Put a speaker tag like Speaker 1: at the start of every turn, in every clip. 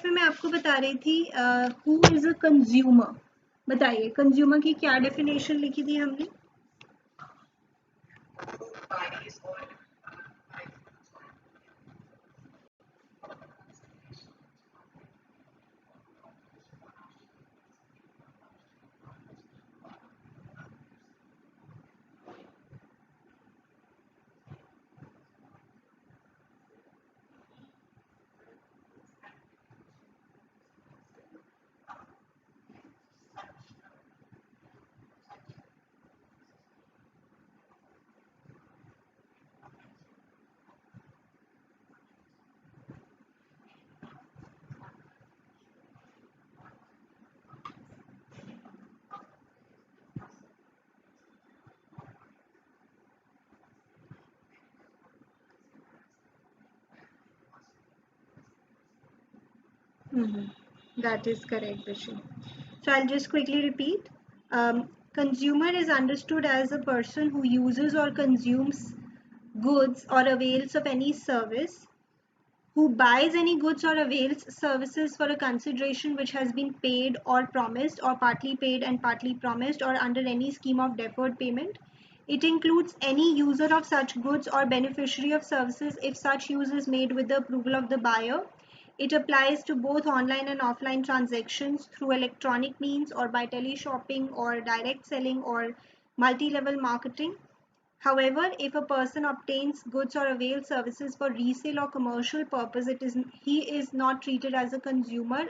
Speaker 1: Class में मैं आपको बता रही थी हु इज अ कंज्यूमर। बताइए कंज्यूमर की क्या डेफिनेशन लिखी थी हमने? That is correct, Bishi. So I'll just quickly repeat. Consumer is understood as a person who uses or consumes goods or avails of any service, who buys any goods or avails services for a consideration which has been paid or promised, or partly paid and partly promised, or under any scheme of deferred payment. It includes any user of such goods or beneficiary of services if such use is made with the approval of the buyer. It applies to both online and offline transactions through electronic means or by teleshopping or direct selling or multi-level marketing. However, if a person obtains goods or avails services for resale or commercial purpose, he is not treated as a consumer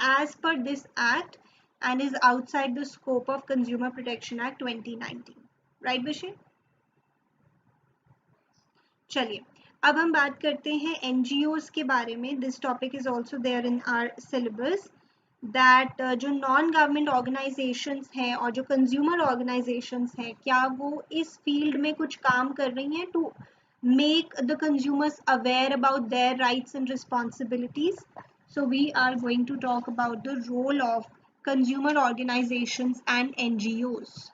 Speaker 1: as per this act and is outside the scope of Consumer Protection Act 2019. Right, Bishi? चलिए अब हम बात करते हैं NGOs के बारे में. This topic is also there in our syllabus that जो नॉन गवर्नमेंट ऑर्गेनाइजेशंस हैं और जो कंज्यूमर ऑर्गेनाइजेशंस हैं, क्या वो इस फील्ड में कुछ काम कर रही हैं to make the consumers aware about their rights and responsibilities. So we are going to talk about the role of consumer organizations and NGOs.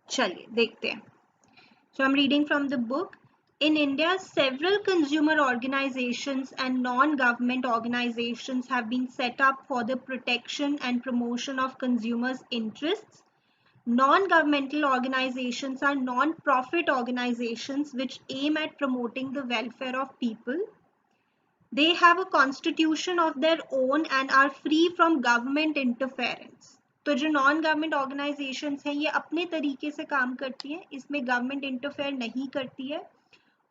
Speaker 1: चलिए देखते हैं. So I'm reading from the book. In India, several consumer organizations and non-government organizations have been set up for the protection and promotion of consumers' interests. Non-governmental organizations are non-profit organizations which aim at promoting the welfare of people. They have a constitution of their own and are free from government interference. तो जो non government organisations हैं ये अपने तरीके से काम करती हैं, इसमें गवर्नमेंट इंटरफेयर नहीं करती है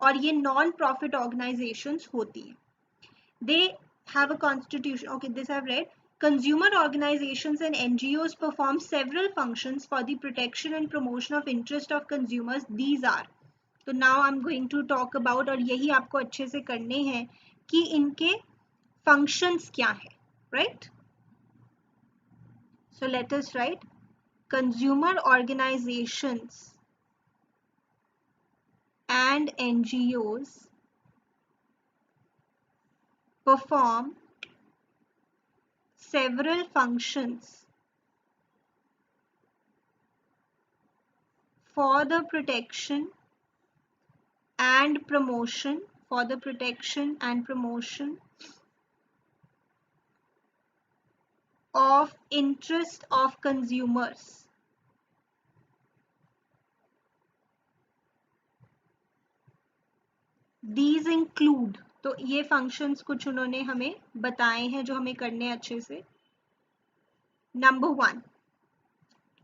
Speaker 1: और ये नॉन प्रॉफिट ऑर्गेनाइजेशंस होती हैं. They have a constitution. Okay, this I have read. Consumer organizations and NGOs perform several functions for the protection and promotion of interest of consumers. These are. तो now I'm going to talk about, और यही आपको अच्छे से करने हैं कि इनके functions क्या है, right? So let us write consumer organizations and NGOs perform several functions for the protection and promotion of interest of consumers. These include, तो ये functions कुछ उन्होंने हमें बताए हैं जो हमें करने अच्छे से. नंबर 1,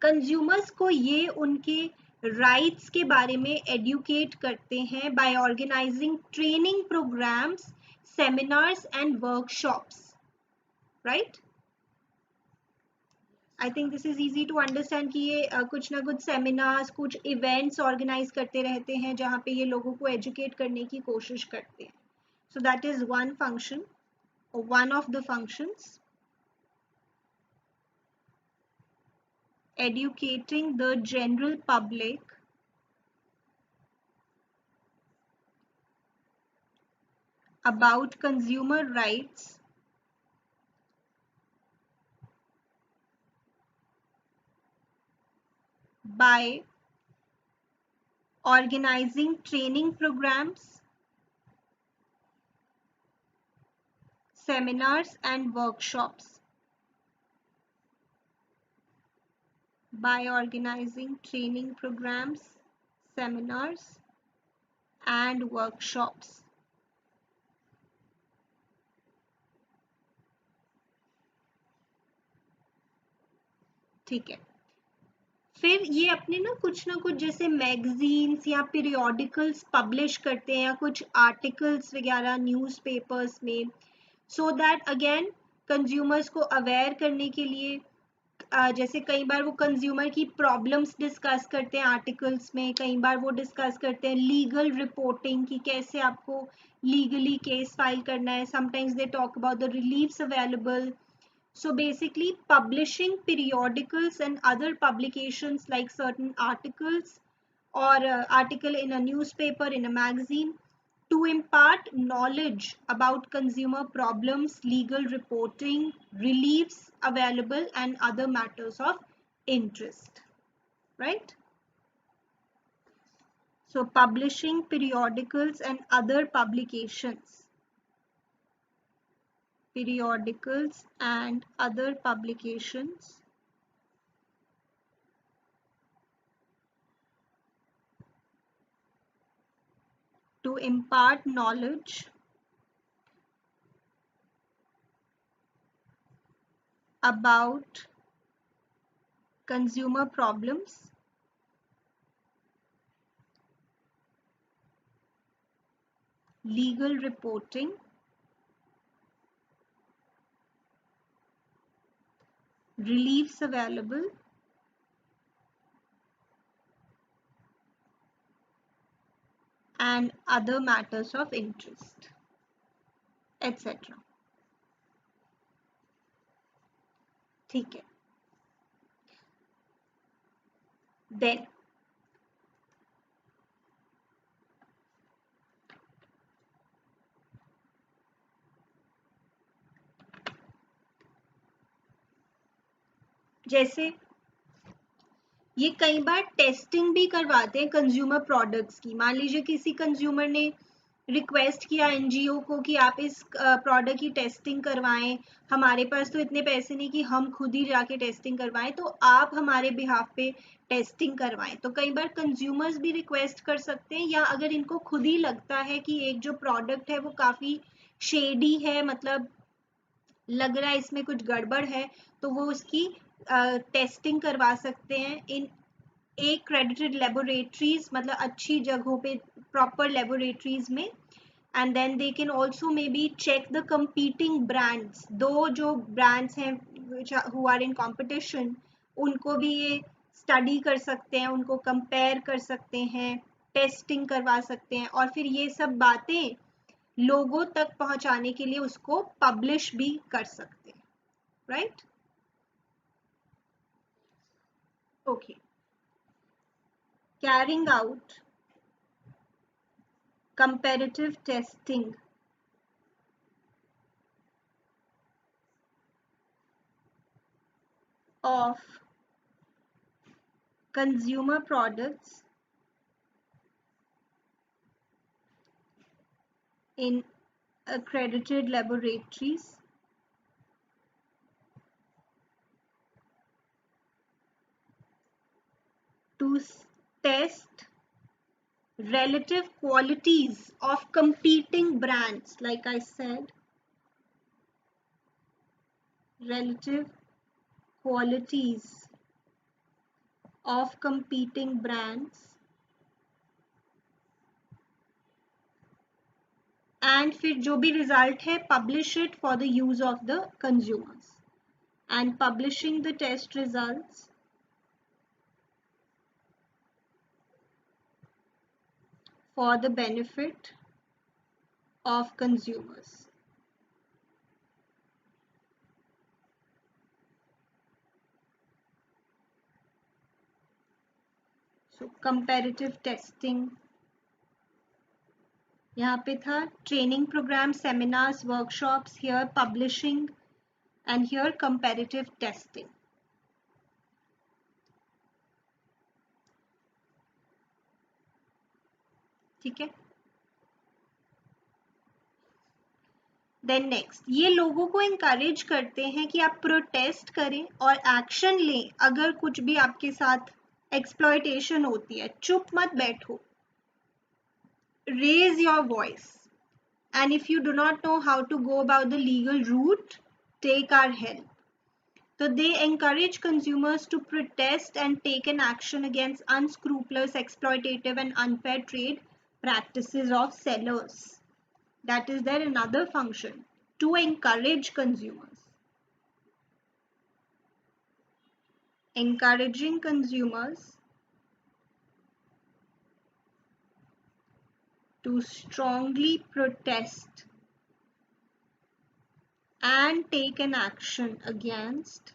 Speaker 1: कंज्यूमर्स को ये उनके राइट्स के बारे में एडुकेट करते हैं by organising training programmes, seminars and workshops. Right, I think this is easy to understand कि ये कुछ ना कुछ सेमिनार्स, कुछ इवेंट्स ऑर्गेनाइज करते रहते हैं जहाँ पे ये लोगों को एजुकेट करने की कोशिश करते हैं. सो that is one function, one of the functions. Educating the general public about consumer rights by organizing training programs, seminars and workshops. By organizing training programs, seminars and workshops. ठीक है, फिर ये अपने ना कुछ जैसे मैगजीन्स या पीरियोडिकल्स पब्लिश करते हैं या कुछ आर्टिकल्स वगैरह न्यूज़पेपर्स में, सो दैट अगेन कंज्यूमर्स को अवेयर करने के लिए जैसे कई बार वो कंज्यूमर की प्रॉब्लम्स डिस्कस करते हैं आर्टिकल्स में, कई बार वो डिस्कस करते हैं लीगल रिपोर्टिंग की कैसे आपको लीगली केस फाइल करना है, sometimes they talk about the reliefs available. So basically publishing periodicals and other publications like certain articles or article in a newspaper, in a magazine, to impart knowledge about consumer problems, legal reporting, reliefs available and other matters of interest, right? So publishing periodicals and other publications, periodicals and other publications to impart knowledge about consumer problems, legal reporting, reliefs available, and other matters of interest, etc. ठीक है, then जैसे ये कई बार testing भी करवाते हैं consumer products की. मान लीजिए किसी कंज्यूमर ने रिक्वेस्ट किया एनजीओ को कि आप इस प्रोडक्ट की टेस्टिंग करवाएं, हमारे पास तो इतने पैसे नहीं कि हम खुद ही जाके टेस्टिंग करवाएं, तो आप हमारे बिहाफ पे टेस्टिंग करवाएं. तो कई बार कंज्यूमर्स भी रिक्वेस्ट कर सकते हैं, या अगर इनको खुद ही लगता है कि एक जो प्रोडक्ट है वो काफ़ी शेडी है, मतलब लग रहा है इसमें कुछ गड़बड़ है, तो वो उसकी टेस्टिंग करवा सकते हैं इन accredited laboratories, मतलब अच्छी जगहों पे प्रॉपर लेबोरेटरीज में. And then they can also may be check the competing brands, दो जो ब्रांड्स हैं who are in competition, उनको भी ये स्टडी कर सकते हैं, उनको कंपेयर कर सकते हैं, टेस्टिंग करवा सकते हैं, और फिर ये सब बातें लोगों तक पहुंचाने के लिए उसको पब्लिश भी कर सकते हैं, right? Okay, carrying out comparative testing of consumer products in accredited laboratories to test relative qualities of competing brands. Like I said, relative qualities of competing brands, and फिर जो भी result है publish it for the use of the consumers. And publishing the test results for the benefit of consumers. So comparative testing यहाँ पे था training programme, seminars, workshops, here publishing and here comparative testing. ठीक है। Then next, ये लोगों को encourage करते हैं कि आप प्रोटेस्ट करें और एक्शन लें अगर कुछ भी आपके साथ एक्सप्लॉयटेशन होती है। चुप मत बैठो, raise your voice, and if you do not know how to go about the legal route, take our help. So they encourage consumers to protest and take an action against unscrupulous, exploitative and unfair trade practices of sellers. That is their another function, to encourage consumers. Encouraging consumers to strongly protest and take an action against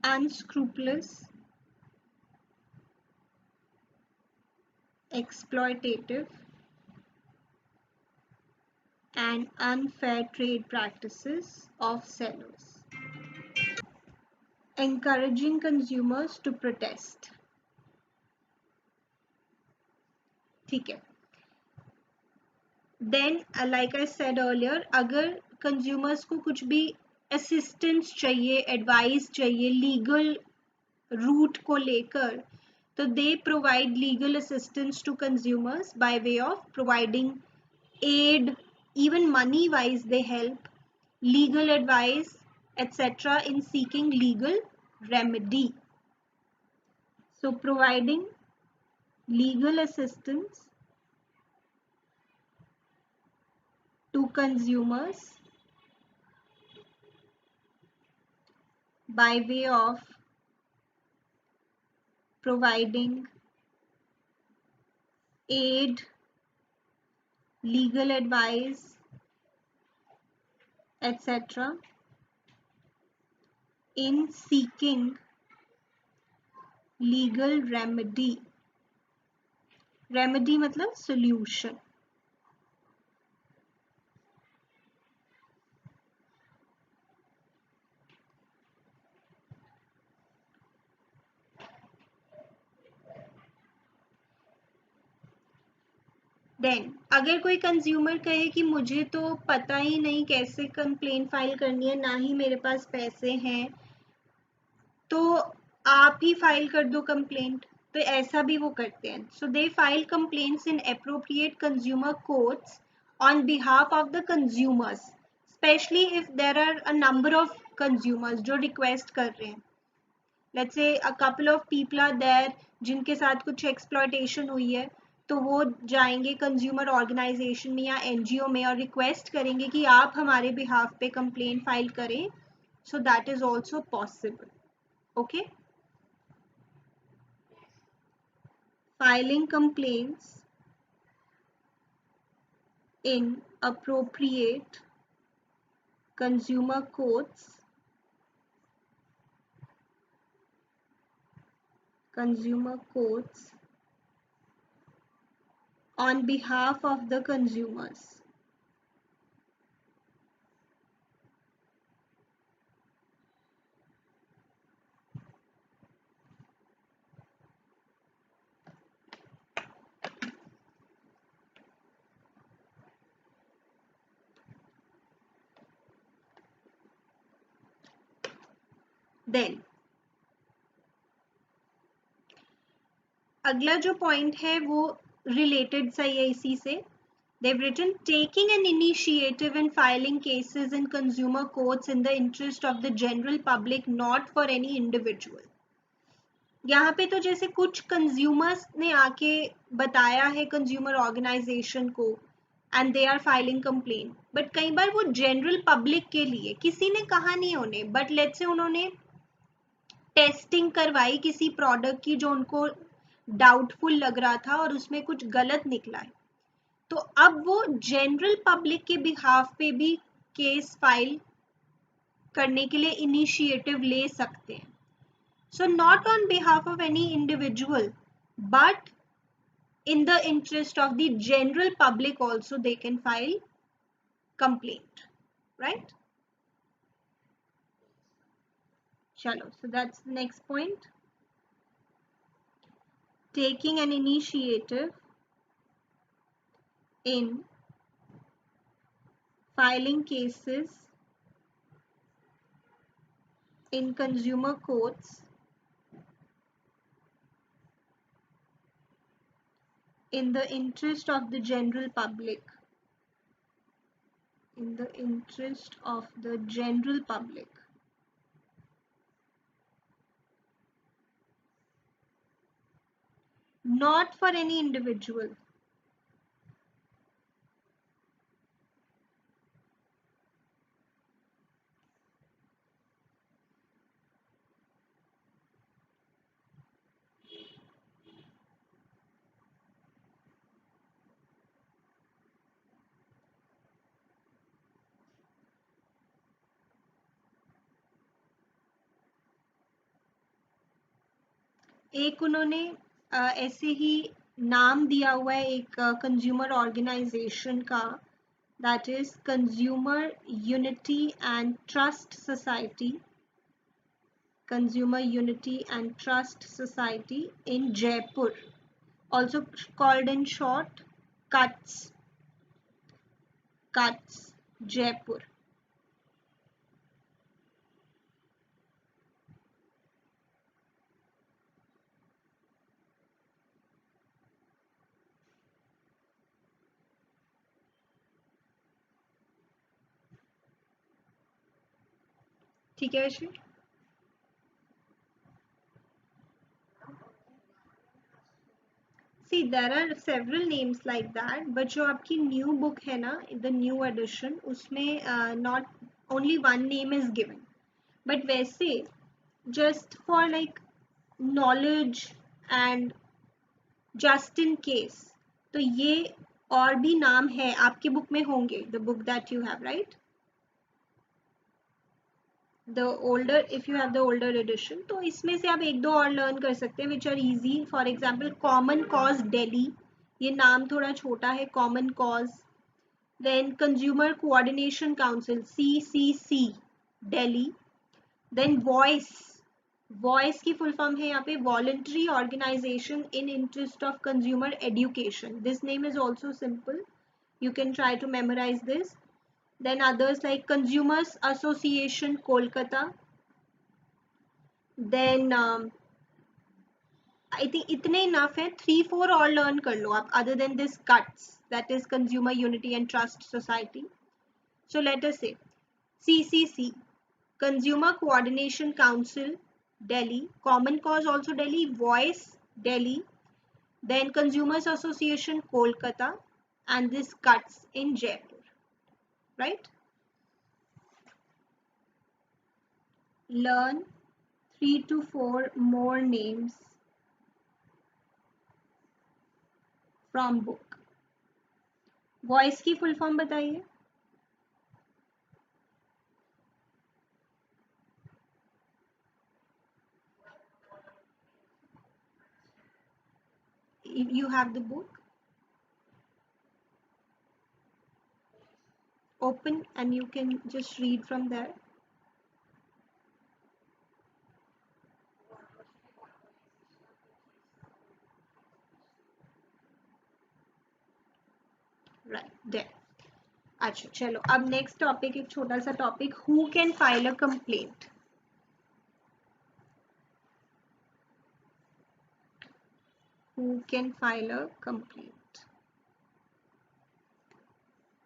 Speaker 1: unscrupulous, exploitative and unfair trade practices of sellers. Encouraging consumers to protest. ठीक है। Then, like I said earlier, अगर consumers को कुछ भी assistance चाहिए, advice चाहिए legal route को लेकर, तो they provide legal assistance to consumers by way of providing aid, even money wise they help, legal advice, etc. in seeking legal remedy. So providing legal assistance to consumers by way of providing aid, legal advice, etc. in seeking legal remedy. Remedy मतलब solution. Then अगर कोई consumer कहे कि मुझे तो पता ही नहीं कैसे कंप्लेन फाइल करनी है, ना ही मेरे पास पैसे हैं, तो आप ही फाइल कर दो कंप्लेंट, तो ऐसा भी वो करते हैं. So they file complaints in appropriate consumer courts on behalf of the consumers, especially if there are a number of consumers जो रिक्वेस्ट कर रहे हैं. Let's say a couple of people are there जिनके साथ कुछ एक्सप्लॉयटेशन हुई है, तो वो जाएंगे कंज्यूमर ऑर्गेनाइजेशन में या एनजीओ में और रिक्वेस्ट करेंगे कि आप हमारे बिहाफ पे कंप्लेंट फाइल करें. सो that is also possible. Okay, filing complaints in appropriate consumer courts on behalf of the consumers. Then अगला जो पॉइंट है वो रिलेटेड सा है इसी से. They've written taking an initiative in filing cases in consumer courts in the interest of the general public, not for any individual. यहाँ पे तो जैसे कुछ कंज्यूमर्स ने आके बताया है कंज्यूमर ऑर्गेनाइजेशन को and they are filing complaint, but कई बार वो जनरल पब्लिक के लिए किसी ने कहा नहीं उन्हें, बट लेट्स से उन्होंने टेस्टिंग करवाई किसी प्रोडक्ट की जो उनको डाउटफुल लग रहा था और उसमें कुछ गलत निकला है, तो अब वो जनरल पब्लिक के बिहाफ पे भी केस फाइल करने के लिए इनिशिएटिव ले सकते हैं. So not on behalf of any individual, but in the interest of the general public also they can file complaint, right? Chalo, so that's the next point. Taking an initiative in filing cases in consumer courts in the interest of the general public, in the interest of the general public, not for any individual. एक उन्होंने ऐसे ही नाम दिया हुआ है एक consumer organisation का, that is consumer unity and trust society, consumer unity and trust society in Jaipur, also called in short cuts Jaipur. ठीक है वैसे. See, there are several names like that, but जो आपकी new book है ना, the new edition, उसमें not only one name is given, but वैसे just for like knowledge and just in case, तो ये और भी नाम है आपके बुक में होंगे, the book that you have, right? The older, if you have the older edition, तो इसमें से आप एक दो और लर्न कर सकते हैं which are easy. For example, Common Cause Delhi, ये नाम थोड़ा छोटा है, Common Cause. Then Consumer Coordination Council, CCC Delhi. Then Voice की full form है यहाँ पे Voluntary Organization in Interest of Consumer Education. This name is also simple, you can try to memorize this. Then others like Consumers Association Kolkata. Then I think इतने enough है, 3-4 और learn कर लो आप other than this CUTS, that is Consumer Unity and Trust Society. So let us say CCC, Consumer Coordination Council Delhi, Common Cause also Delhi, Voice Delhi, then Consumers Association Kolkata, and this CUTS in Jaipur, right? Learn 3 to 4 more names from book. Voice की full form बताइए. If you have the book, open and you can just read from there. Right there. अच्छा चलो अब next topic, एक छोटा सा topic, who can file a complaint. Who can file a complaint.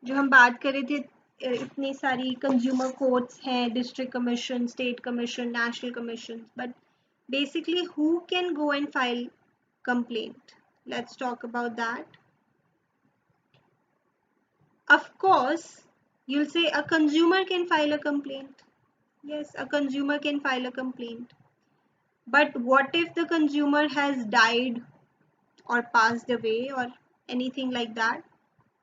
Speaker 1: जो हम बात कर रहे थे, इतनी सारी कंज्यूमर कोर्ट्स हैं, district commission, state commission, national commission, but basically who can go and file complaint. Let's talk about that. Of course, you'll say a consumer can file a complaint. Yes, a consumer can file a complaint. But what if the consumer has died or passed away or anything like that?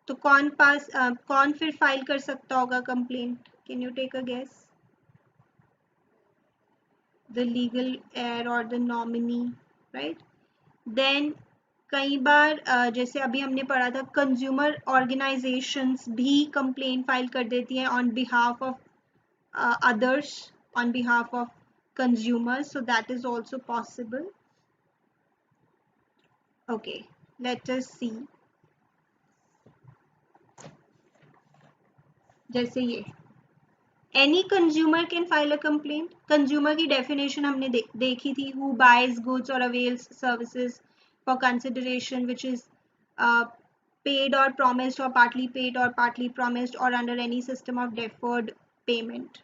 Speaker 1: तो कौन फिर file कर सकता होगा complaint? Can you take a guess? the legal heir or the nominee, right? Then कई बार जैसे अभी हमने पढ़ा था कंज्यूमर ऑर्गेनाइजेशंस भी कंप्लेंट फाइल कर देती हैं on behalf of others, on behalf of consumers, so that is also possible. Okay, let us see. जैसे ये any consumer can file a complaint. Consumer की definition हमने देखी थी, who buys goods or avails services for consideration which is uh, paid or promised or partly promised or under any system of deferred payment.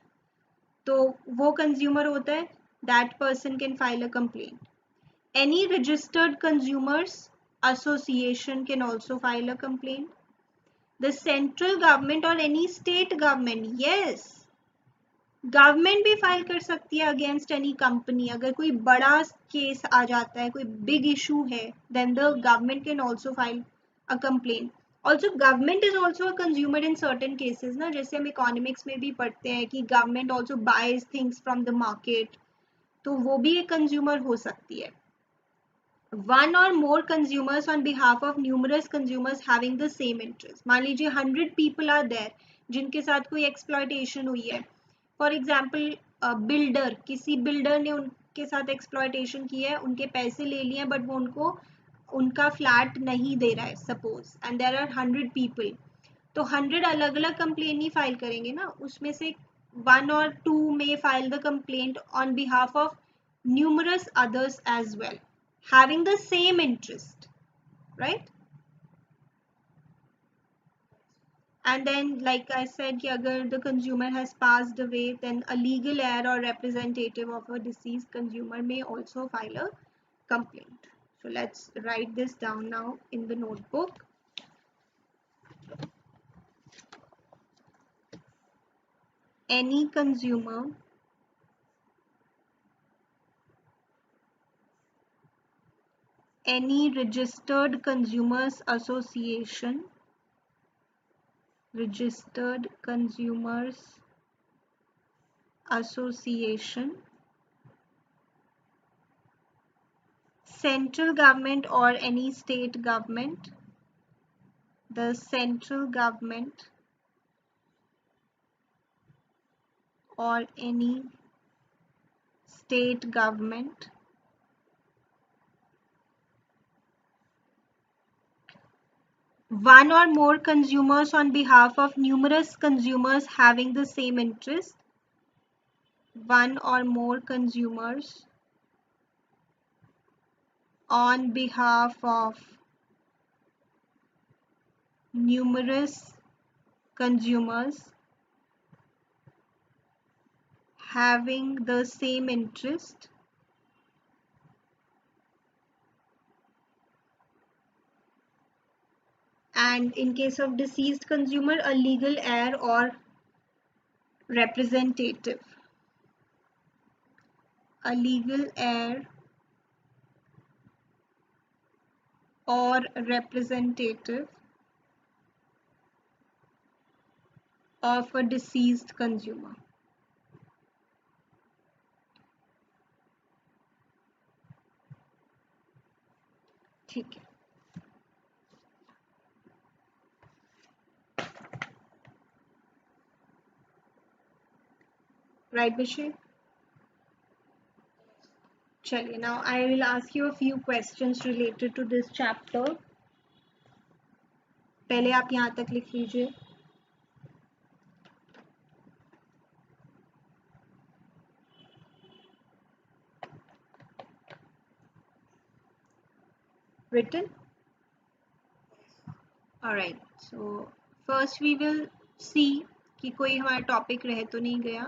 Speaker 1: तो वो consumer होता है, that person can file a complaint. Any registered consumers association can also file a complaint. The central government और any state government, yes, government भी file कर सकती है against any company. अगर कोई बड़ा केस आ जाता है, कोई बिग इशू है, then the government can also file a complaint. Also government is also a consumer in certain cases ना, जैसे हम इकोनॉमिक्स में भी पढ़ते हैं कि government also buys things from the market, तो वो भी एक कंज्यूमर हो सकती है. वन और more consumers on behalf of numerous consumers having the same interest. मान लीजिए 100 पीपल आर देयर जिनके साथ कोई एक्सप्लॉयटेशन हुई है. फॉर एग्जाम्पल बिल्डर, किसी बिल्डर ने उनके साथ एक्सप्लॉयटेशन की है, उनके पैसे ले लिए हैं, बट वो उनको उनका फ्लैट नहीं दे रहा है suppose, and there are 100 people. तो 100 अलग अलग कंप्लेन नहीं फाइल करेंगे ना, उसमें से 1 or 2 may file the complaint on behalf of numerous others as well, having the same interest, right? And then like I said कि अगर the consumer has passed away, then a legal heir or representative of a deceased consumer may also file a complaint. So let's write this down now in the notebook. Any consumer any registered consumers association, registered consumers association, central government or any state government, the central government or any state government one or more consumers on behalf of numerous consumers having the same interest, one or more consumers on behalf of numerous consumers having the same interest, and in case of deceased consumer, a legal heir or representative, a legal heir or representative of a deceased consumer. ठीक है. Right, Bishir? चलिए, now I will ask you a few questions related to this chapter. पहले आप यहाँ तक लिख लीजिए. Written? Alright, so first we will see कि कोई हमारा टॉपिक रह तो नहीं गया.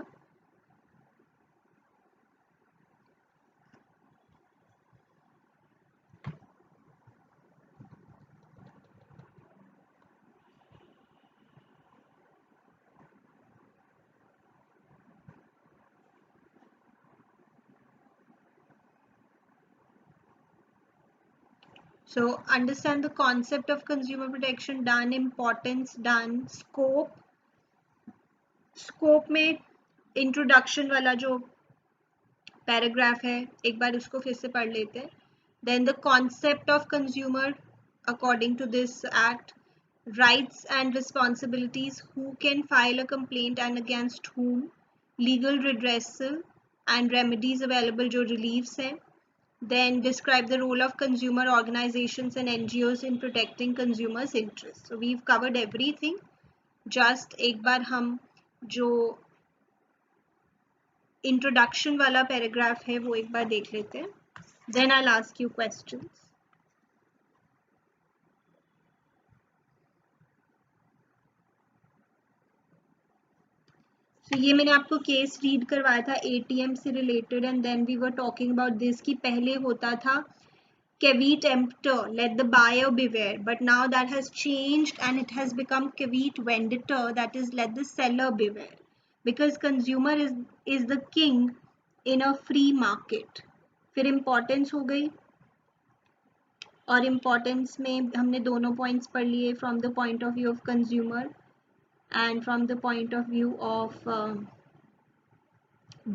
Speaker 1: So understand the concept of consumer protection, done. Importance, done. Scope में introduction वाला जो पैराग्राफ है, एक बार उसको फिर से पढ़ लेते हैं. Then the concept of consumer according to this act, rights and responsibilities, who can file a complaint and against whom, legal redressal and remedies available जो reliefs हैं. Then describe the role of consumer organizations and NGOs in protecting consumers' interests. So we've covered everything. Just एक बार हम जो introduction वाला paragraph है वो एक बार देख लेते हैं. Then I will ask you questions. तो ये मैंने आपको केस रीड करवाया था एटीएम से related and then we were talking about this कि पहले होता था caveat emptor, let the buyer beware, but now that has changed and it has become caveat venditor, that is let the seller beware, because consumer is the king in a free market. फिर importance हो गई, और importance में हमने दोनों points पढ़ लिए from the point of view of consumer and from the point of view of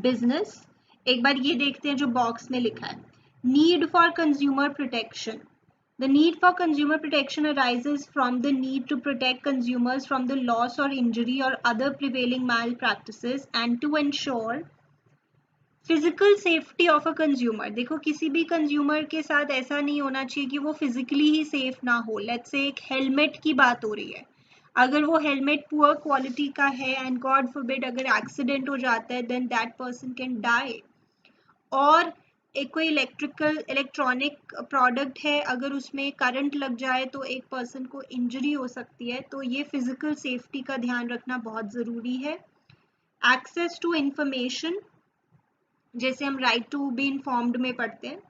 Speaker 1: business. एक बार ये देखते हैं जो बॉक्स में लिखा है, need for consumer protection. The need for consumer protection arises from the need to protect consumers from the loss or injury or other prevailing malpractices and to ensure physical safety of a consumer. देखो किसी भी consumer के साथ ऐसा नहीं होना चाहिए कि वो फिजिकली ही सेफ ना हो. लेट्स से एक हेलमेट की बात हो रही है, अगर वो हेलमेट पुअर क्वालिटी का है एंड गॉड फॉरबिड अगर एक्सीडेंट हो जाता है then that person can die. और एक कोई इलेक्ट्रॉनिक प्रोडक्ट है, अगर उसमें करंट लग जाए तो एक पर्सन को इंजरी हो सकती है. तो ये फिजिकल सेफ्टी का ध्यान रखना बहुत ज़रूरी है. एक्सेस टू इंफॉर्मेशन, जैसे हम राइट टू बी इन्फॉर्म्ड में पढ़ते हैं.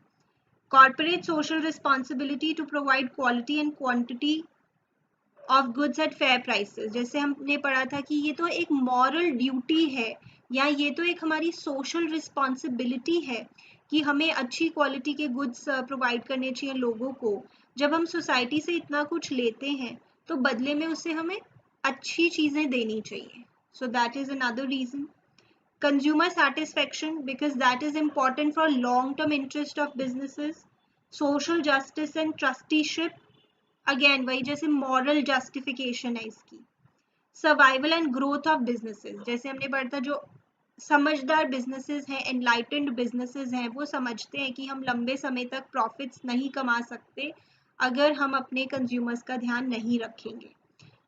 Speaker 1: Corporate social responsibility to provide quality and quantity of goods at fair prices. जैसे हमने पढ़ा था कि ये तो एक मॉरल ड्यूटी है या ये तो एक हमारी सोशल रिस्पॉन्सिबिलिटी है कि हमें अच्छी क्वालिटी के गुड्स प्रोवाइड करने चाहिए लोगों को. जब हम सोसाइटी से इतना कुछ लेते हैं तो बदले में उससे हमें अच्छी चीज़ें देनी चाहिए. So that is another reason. Consumer satisfaction, because that is important for long term interest of businesses. Social justice and trusteeship, again वही जैसे मॉरल जस्टिफिकेशन है इसकी. Survival and growth of businesses, जैसे हमने पढ़ा था जो समझदार बिजनेसेस हैं, एनलाइटेंड बिजनेसेस हैं, वो समझते हैं कि हम लंबे समय तक प्रॉफिट्स नहीं कमा सकते अगर हम अपने कंज्यूमर्स का ध्यान नहीं रखेंगे.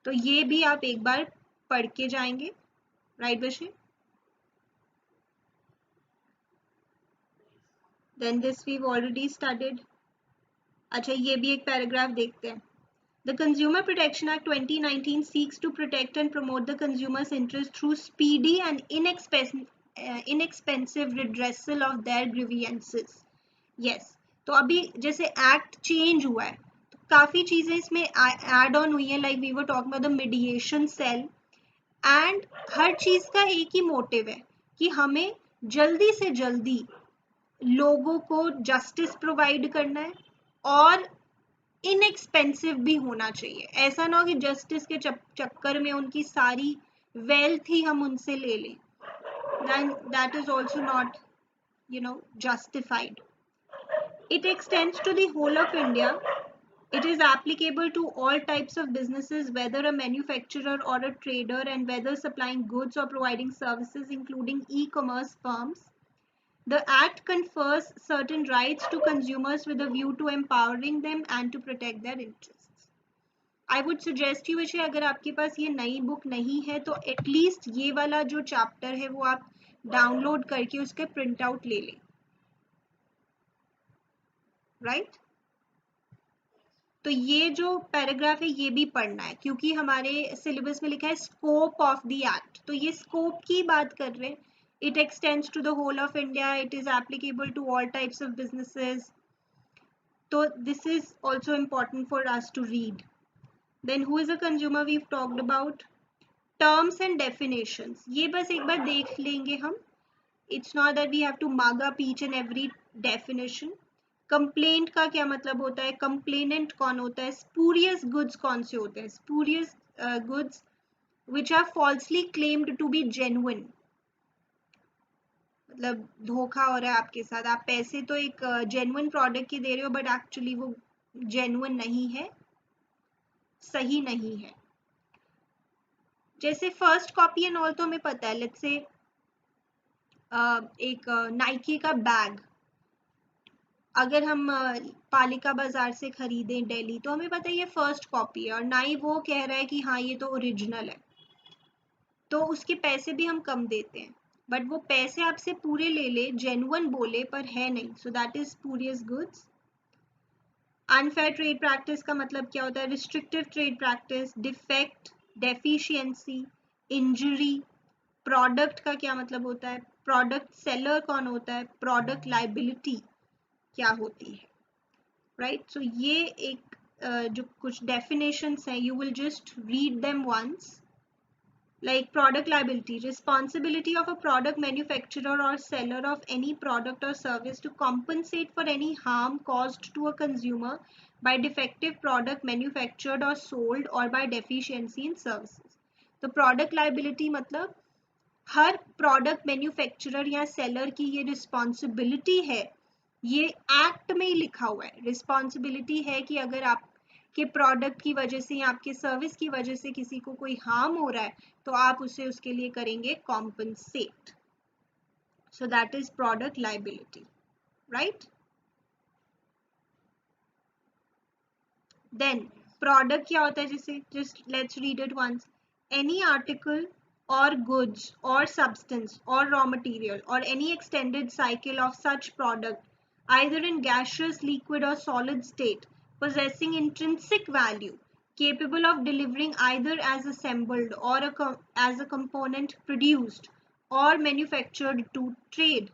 Speaker 1: तो ये भी आप एक बार पढ़ के जाएंगे. राइट बशी? Then this we already studied. अच्छा, ये भी एक पैराग्राफ देखते हैं. The Consumer Protection Act 2019 seeks to protect and promote the consumer's interest through speedy and inexpensive redressal of their grievances. Yes, तो अभी जैसे एक्ट चेंज हुआ है तो काफ़ी चीज़ें इसमें ऐड ऑन हुई हैं. Like we were talking about the mediation cell, and हर चीज़ का एक ही मोटिव है कि हमें जल्दी से जल्दी लोगों को जस्टिस प्रोवाइड करना है और इनएक्सपेंसिव भी होना चाहिए. ऐसा ना हो कि जस्टिस के चक्कर में उनकी सारी वेल्थ ही हम उनसे ले लें. then that is also not justified. It extends to the whole of India. It is applicable to all types of businesses, whether a manufacturer or a trader, and whether supplying goods or providing services, including e-commerce firms. The Act confers certain rights to consumers with a view to empowering them and to protect their interests. I would suggest you, विषय अगर आपके पास ये नई book नहीं है तो at least ये वाला जो चैप्टर है वो आप डाउनलोड करके उसके प्रिंट आउट ले लें. राइट? तो ये जो पैराग्राफ है ये भी पढ़ना है क्योंकि हमारे सिलेबस में लिखा है स्कोप ऑफ द एक्ट. तो ये स्कोप की बात कर रहे हैं. It extends to the whole of India. It is applicable to all types of businesses. So this is also important for us to read. Then who is a consumer we've talked about. Terms and definitions. ये बस एक बार देख लेंगे हम. It's not that we have to mug up each and every definition. Complaint का क्या मतलब होता है, complainant कौन होता है, spurious goods कौन से होते हैं, spurious goods which are falsely claimed to be genuine. मतलब धोखा हो रहा है आपके साथ, आप पैसे तो एक जेन्युइन प्रोडक्ट की दे रहे हो बट एक्चुअली वो जेन्युइन नहीं है, सही नहीं है। जैसे फर्स्ट कॉपी एंड ऑल तो हमें पता है, लेट्स से एक नाइकी का बैग अगर हम पालिका बाजार से खरीदें दिल्ली, तो हमें पता है ये फर्स्ट कॉपी है और ना ही वो कह रहा है कि हाँ ये तो ओरिजिनल है, तो उसके पैसे भी हम कम देते हैं, बट वो पैसे आपसे पूरे ले ले, जेन्युइन बोले पर है नहीं, सो that is spurious goods. Unfair trade practice का मतलब क्या होता है? Restrictive trade practice, defect, deficiency, injury. Product का क्या मतलब होता है? प्रोडक्ट सेलर कौन होता है? प्रोडक्ट लाइबिलिटी क्या होती है, राइट? सो ये एक जो कुछ डेफिनेशंस हैं, you will just read them once. Like product liability, responsibility of a product manufacturer or seller of any product or service to compensate for any harm caused to a consumer by defective product manufactured or sold or by deficiency in services. तो product liability मतलब हर product manufacturer या seller की ये responsibility है, ये act में ही लिखा हुआ है। रिस्पॉन्सिबिलिटी है कि अगर आपके प्रोडक्ट की वजह से या आपके सर्विस की वजह से किसी को कोई हार्म हो रहा है तो आप उसे उसके लिए करेंगे compensate. So that is product liability, right? Then product क्या होता है? जैसे just let's read it once. Any article or goods or substance or raw material or any extended cycle of such product, either in gaseous, liquid or solid state, possessing intrinsic value, capable of delivering either as assembled or as a component produced or manufactured to trade.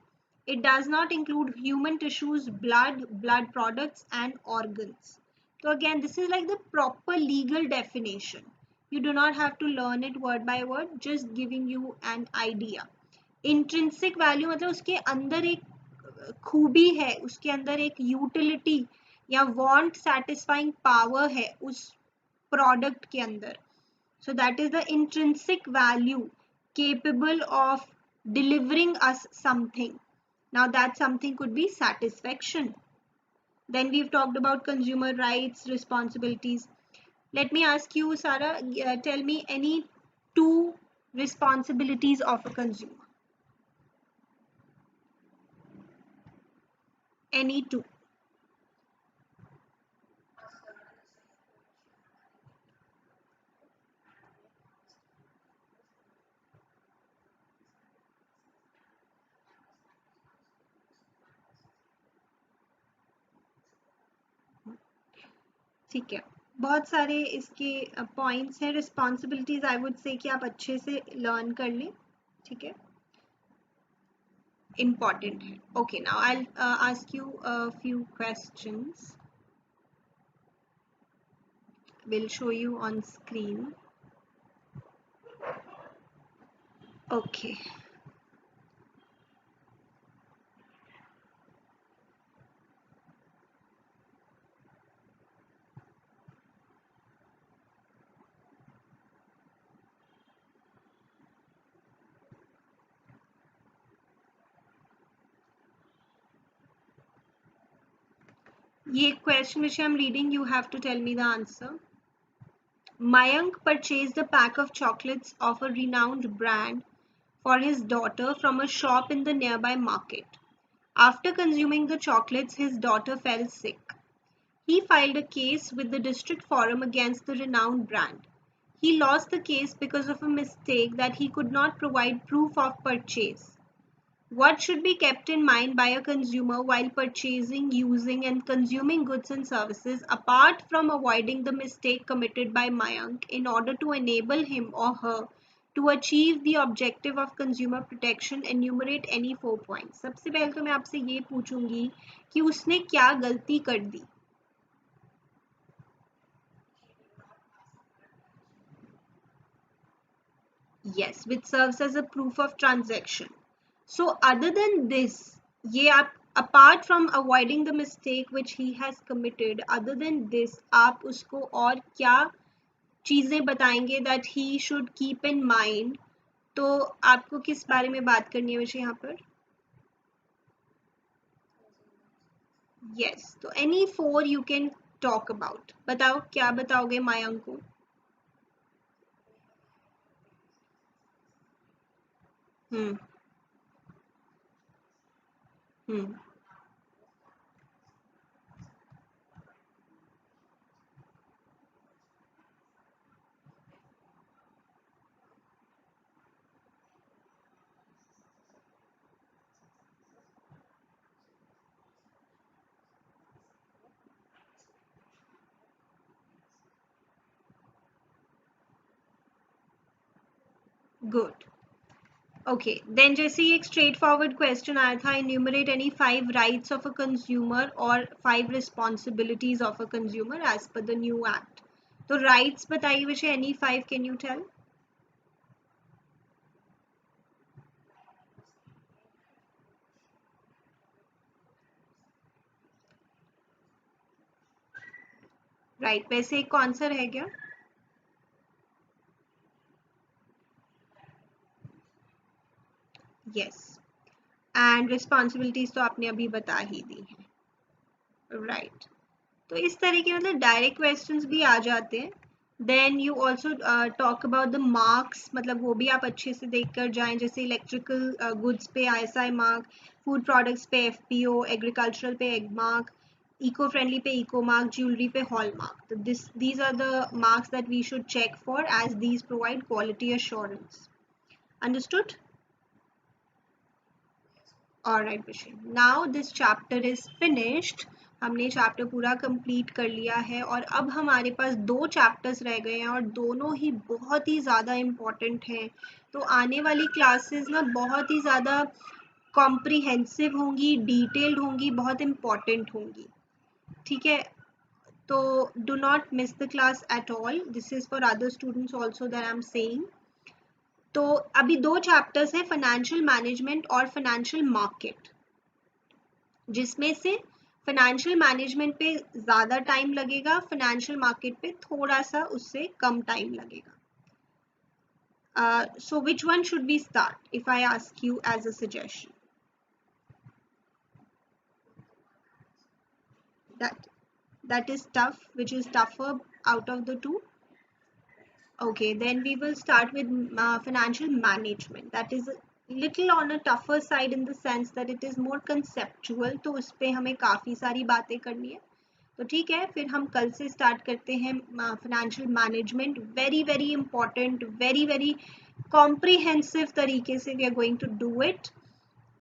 Speaker 1: It does not include human tissues, blood products and organs. So again, this is like the proper legal definition. You do not have to learn it word by word, just giving you an idea. Intrinsic value मतलब उसके अंदर एक खूबी है, उसके अंदर एक utility या वांट सेटिस्फाइंग पावर है उस प्रोडक्ट के अंदर. So that is the intrinsic value capable of delivering us something. Now that something could be satisfaction. Then we've talked about consumer rights, responsibilities. Let me ask you, Sarah, tell me any two responsibilities of a consumer. Any two. ठीक है, बहुत सारे इसके points हैं. Responsibilities I would say कि आप अच्छे से लर्न कर लें, ठीक है, important है. Okay, now I'll ask you a few questions. Will show you on screen. Okay. ये question which I'm reading, you have to tell me the answer. Mayank purchased a pack of chocolates of a renowned brand for his daughter from a shop in the nearby market. After consuming the chocolates, his daughter fell sick. He filed a case with the district forum against the renowned brand. He lost the case because of a mistake that he could not provide proof of purchase. What should be kept in mind by a consumer while purchasing, using, and consuming goods and services, apart from avoiding the mistake committed by Mayank, in order to enable him or her to achieve the objective of consumer protection? Enumerate any 4 points. सबसे पहले तो मैं आपसे ये पूछूंगी कि उसने क्या गलती कर दी. Yes, which serves as a proof of transaction. So other than this, ये आप apart from avoiding the mistake which he has committed, other than this, आप उसको और क्या चीजें बताएंगे that he should keep in mind? तो आपको किस बारे में बात करनी है वैसे यहाँ पर? Yes, तो any four you can talk about. बताओ क्या बताओगे मयंक को? हम्म हम्म गुड. ओके देन जैसे ये एक स्ट्रेट फॉरवर्ड क्वेश्चन आया था, enumerate any 5 rights of a consumer or 5 responsibilities of a consumer as per the new act. तो rights बताइए विषय, any 5 can you tell? Right, वैसे एक आंसर है क्या? यस, एंड रिस्पॉन्सिबिलिटीज तो आपने अभी बता ही दी है. राइट, तो इस तरह के मतलब डायरेक्ट क्वेश्चंस भी आ जाते हैं. Then you also talk about the marks, मतलब वो भी आप अच्छे से देख कर जाएं, जैसे इलेक्ट्रिकल गुड्स पे ISI मार्क, फूड प्रोडक्ट्स पे FPO, एग्रीकल्चरल पे एग मार्क, इको फ्रेंडली पे इको मार्क, ज्वेलरी पे हॉल मार्क. तो these are the marks that we should check for as these provide quality assurance. Understood? Alright Vishay, now this chapter is finished. हमने chapter पूरा complete कर लिया है और अब हमारे पास 2 चैप्टर्स रह गए हैं और दोनों ही बहुत ही ज़्यादा इम्पॉर्टेंट हैं. तो आने वाली क्लासेस ना बहुत ही ज़्यादा कॉम्प्रिहेंसिव होंगी, डिटेल्ड होंगी, बहुत इम्पॉर्टेंट होंगी. ठीक है, तो do not miss the class at all. This is for other students also that I am saying. तो अभी 2 चैप्टर्स हैं, फाइनेंशियल मैनेजमेंट और फाइनेंशियल मार्केट, जिसमें से फाइनेंशियल मैनेजमेंट पे ज़्यादा टाइम लगेगा, फाइनेंशियल मार्केट पे थोड़ा सा उससे कम टाइम लगेगा. So which one should be start if I ask you as a suggestion? that that is tough, which is tougher out of the two? Okay, then we will start with financial management. That is a little on a tougher side in the sense that it is more conceptual, तो उस पे हमें काफ़ी सारी बातें करनी है. तो ठीक है, फिर हम कल से स्टार्ट करते हैं financial management. Very very important, very very comprehensive तरीके से we are going to do it.